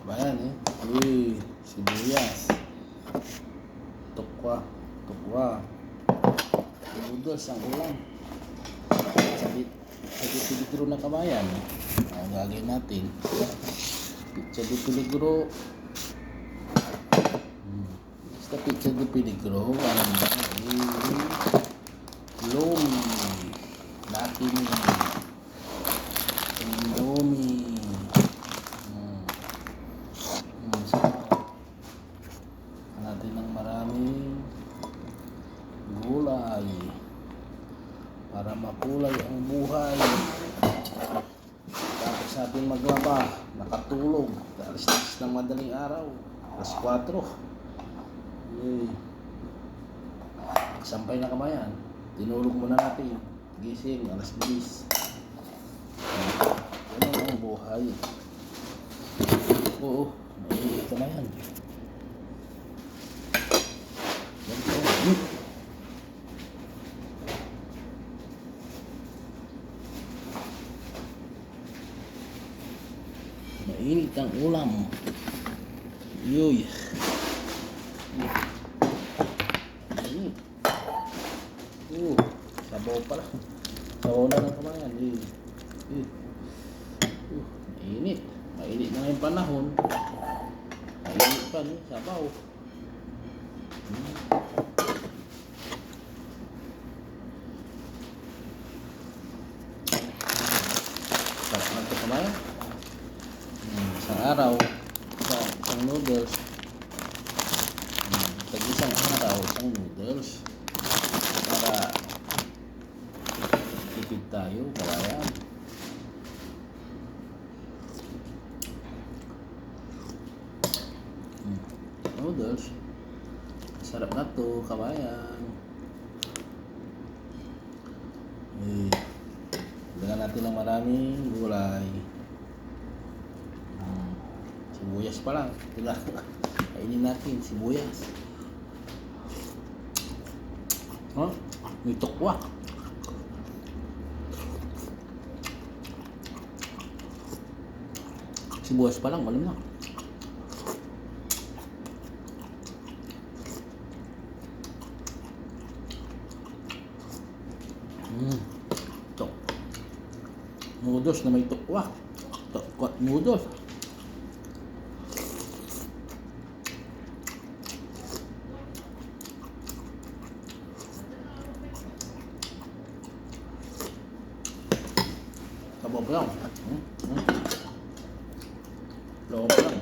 Bayan eh. Uy, sibuyas. Tukwa. Tukwa. Noodles ang ulam. Sa Piligro na kabayan. Ang gagawin natin. Pizza de Piligro. Sa Pizza de Piligro. Ano ba? Lomi. Latin. Indomie. Natin ng maraming gulay para makulay ang buhay. Tapos natin maglaba, nakatulog alas 6 ng madaling araw, alas 4. Sampay na kabayan, tinulog muna natin, gising alas 10. Yan ang buhay. Oo, may kabayan. Mainit ang ulam. Yoy. Mainit. Sabaw pala. Sabaw na ng kamayan. Mainit. Mainit na yung panahon. Mainit pa ni sabaw. Sarap na ito kamayan. Isang araw, isang noodles. Pag isang araw, isang noodles. Para tipid tayo, kabayan. Noodles. Sarap na to, kabayan. Lagyan natin ng maraming gulay. Sibuyas pa lang. Kainin natin sibuyas. May tokwa. Sibuyas pa lang, malam na. Tok. Noodles na may tokwa. Tokwa noodles. Sabaw pa lang. Sabaw pa lang.